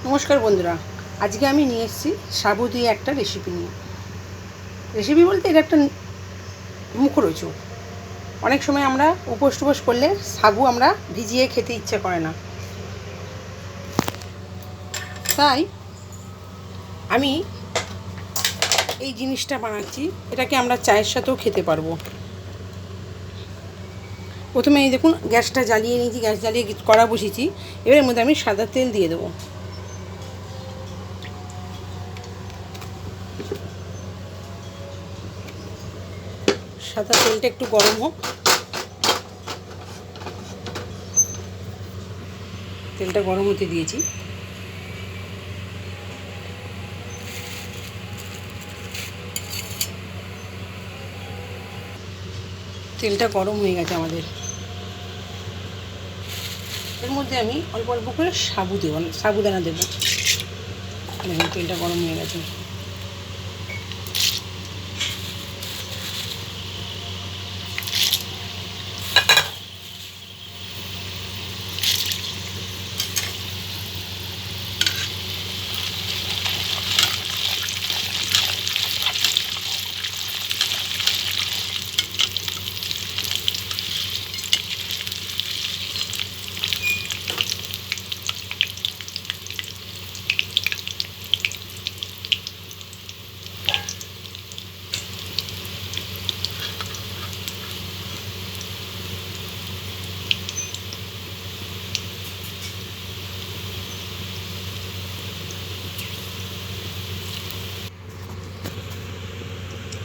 নমস্কার বন্ধুরা, আজকে আমি নিয়ে এসেছি সাবু দিয়ে একটা রেসিপি বলতে এটা একটা মুখরোচক। অনেক সময় আমরা উপোস টুপোস করলে সাবু আমরা ভিজিয়ে খেতে ইচ্ছে করে না, তাই আমি এই জিনিসটা বানাচ্ছি। এটাকে আমরা চায়ের সাথেও খেতে পারবো। প্রথমে এই দেখুন, গ্যাসটা জ্বালিয়ে নিয়েছি, গ্যাস জ্বালিয়ে কড়া বসিয়েছি। এবার এর মধ্যে আমি সাদা তেল দিয়ে দেবো। সাদা তেলটা একটু গরম হোক। তেলটা গরম হতে দিয়েছি। তেলটা গরম হয়ে গেছে আমাদের। এর মধ্যে আমি অল্প অল্প করে সাবুদানা দেবো। দেখুন, তেলটা গরম হয়ে গেছে।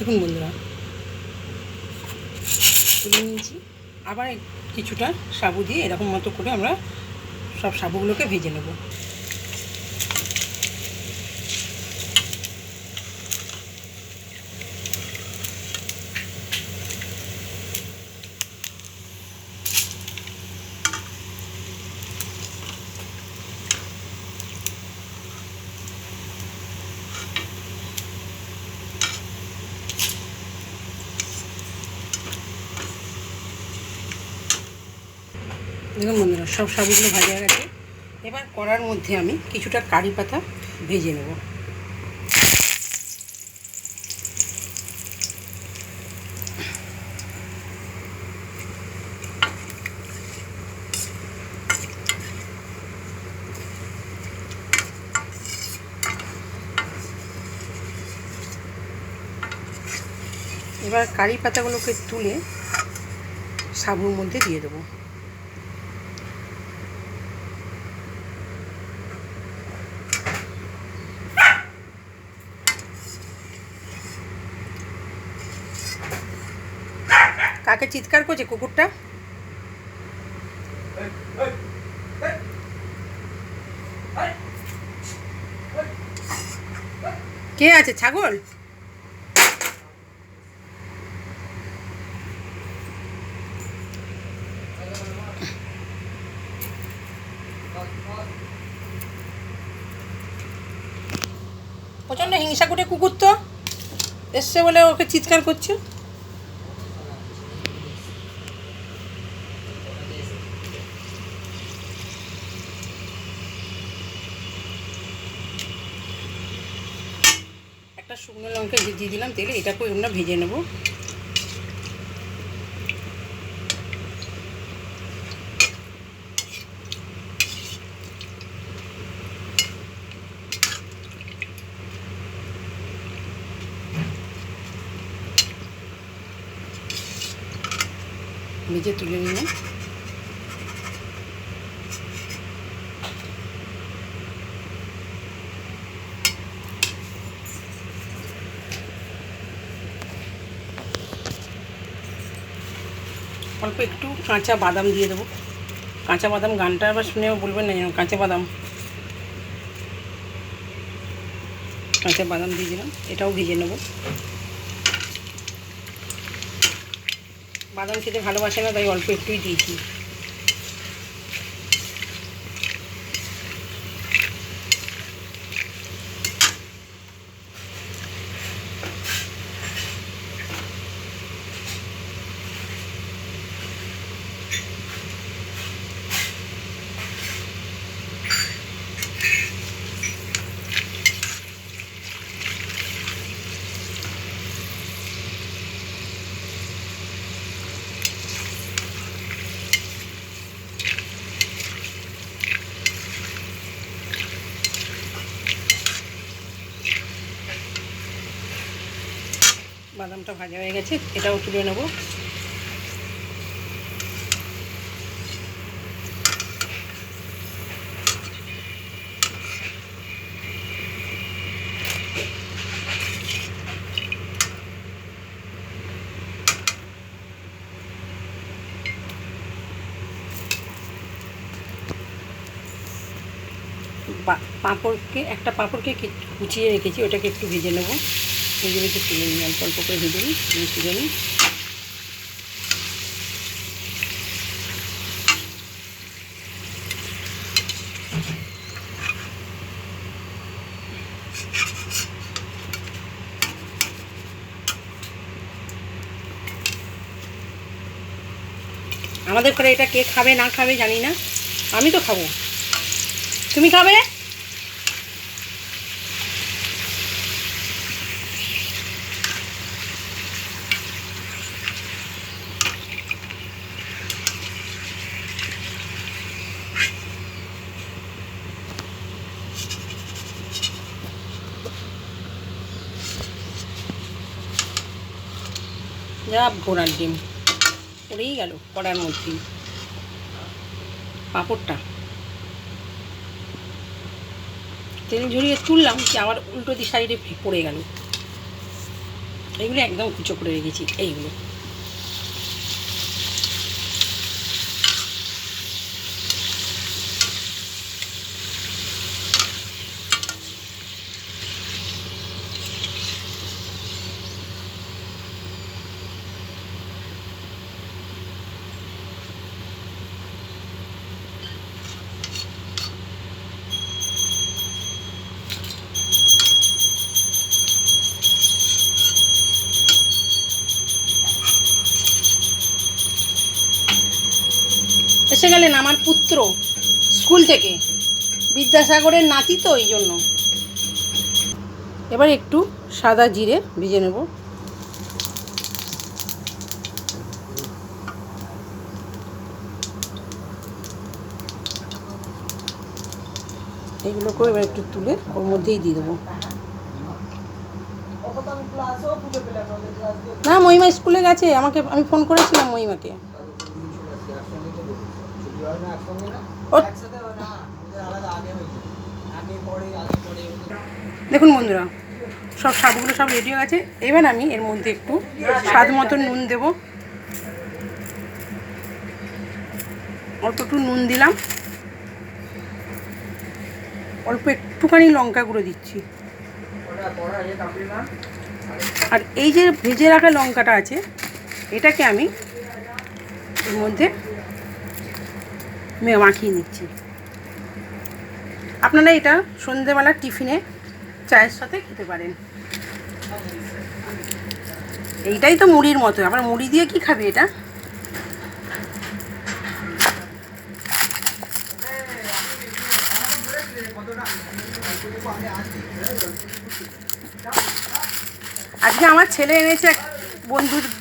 দেখুন বন্ধুরা, তুলে নিয়েছি। আবার কিছুটা সাবু দিয়ে এরকম মতো করে আমরা সব সাবুগুলোকে ভেজে নেব। দেখুন বন্ধুরা, সব সাবুগুলো ভাজা হয়ে গেছে। এবার কড়ার মধ্যে আমি কিছুটা কারি পাতা ভেজে নেব। এবার কারি পাতাগুলোকে তুলে সাবুর মধ্যে দিয়ে দেবো। কাকে চিৎকার করছে কুকুরটা? কে আছে? ছাগল? প্রচণ্ড হিংসা করে কুকুর তো এসছে বলে ওকে চিৎকার করছে। একটা শুকনো লঙ্কা দিয়ে দিলাম তেলে। এটাকেও আমরা ভেজে নেব। ভেজে তুলে নিলাম। অল্প একটু কাঁচা বাদাম দিয়ে দেবো। কাঁচা বাদাম গানটা আবার শুনেও বলবেন না যেন কাঁচা বাদাম। কাঁচা বাদাম দিয়ে দিলাম। এটাও ভেজে নেব। বাদাম খেতে ভালোবাসে না, তাই অল্প একটুই দিয়েছি। বাদামটা ভাজা হয়ে গেছে, এটাও তুলে নেব। পাঁপড়কে একটা পাঁপড়কে কুচিয়ে রেখেছি, ওটাকে একটু ভেজে নেবো। ভেজে ভেজে তুলে নিই, অল্প অল্প করে ভেজে নিই, তুলে নিই। আমাদের ঘরে এটা কে খাবে না খাবে জানি না, আমি তো খাবো। তুমি খাবে? যা ঘোড়ার ডিম পড়েই গেল কড়ার মধ্যে। পাঁপড়টা তেল ঝরিয়ে তুললাম, কি আবার উল্টো দি সাইডে পড়ে গেল। এইগুলো একদম কুচো করে রেখেছি এইগুলো। এসে গেলেন আমার পুত্র স্কুল থেকে, বিদ্যাসাগরের নাতি তো, এই জন্য। এবার একটু সাদা জিরে ভেজে নেব। এগুলোকে এবার একটু তুলে ওর মধ্যেই দিয়ে দেবো। না, মহিমা স্কুলে গেছে, আমি ফোন করেছিলাম মহিমাকে। দেখুন বন্ধুরা, সব স্বাদগুলো সব রেডি হয়ে গেছে। এবার আমি এর মধ্যে একটু স্বাদ মতো নুন দেব। অল্প একটু নুন দিলাম, অল্প একটুখানি লঙ্কা গুঁড়ো দিচ্ছি। আর এই যে ভেজে রাখা লঙ্কাটা আছে, এটাকে আমি এর মধ্যে মাখিয়ে নিচ্ছি। আপনারা এটা সন্ধেবেলা টিফিনে চায়ের সাথে খেতে পারেন। এইটাই তো মুড়ির মতো, আবার মুড়ি দিয়ে কি খাবে এটা? আজকে আমার ছেলে এনেছে,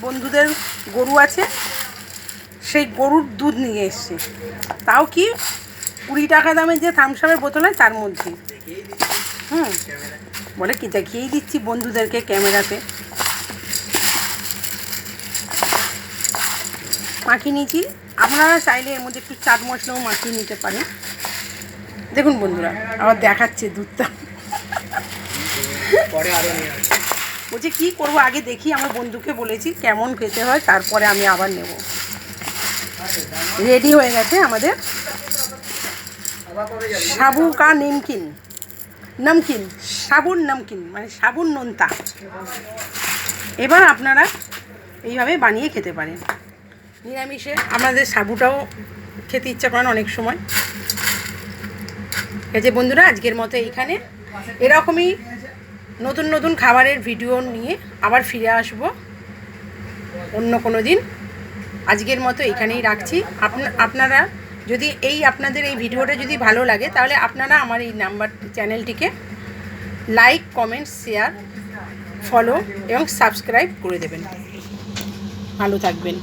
বন্ধুদের গরু আছে, সেই গরুর দুধ নিয়ে এসছে। তাও কি 20 টাকা দামের যে থামস আপের বোতল হয় তার মধ্যে। বলে কি দেখিয়েই দিচ্ছি বন্ধুদেরকে ক্যামেরাতে। মাখিয়ে নিয়েছি। আপনারা চাইলে এর মধ্যে একটু চাট মশলাও মাখিয়ে নিতে পারেন। দেখুন বন্ধুরা, আবার দেখাচ্ছে দুধটা। বলছি কী করবো, আগে দেখি। আমার বন্ধুকে বলেছি কেমন খেতে হয়, তারপরে আমি আবার নেব। রেডি হয়ে গেছে আমাদের সাবু কা নমকিন, সাবুর নমকিন, মানে সাবুর নোনতা। এবার আপনারা এইভাবে বানিয়ে খেতে পারেন। নিরামিষে আমাদের সাবুটাও খেতে ইচ্ছা করেন অনেক সময়। ঠিক আছে বন্ধুরা, আজকের মতো এইখানে। এরকমই নতুন নতুন খাবারের ভিডিও নিয়ে আবার ফিরে আসব অন্য কোনো দিন। আজকের মতো এখানেই রাখছি। আপনারা যদি আপনাদের এই ভিডিওটা যদি ভালো লাগে, তাহলে আপনারা আমার এই চ্যানেলটিকে লাইক, কমেন্ট, শেয়ার, ফলো এবং সাবস্ক্রাইব করে দেবেন। ভালো থাকবেন।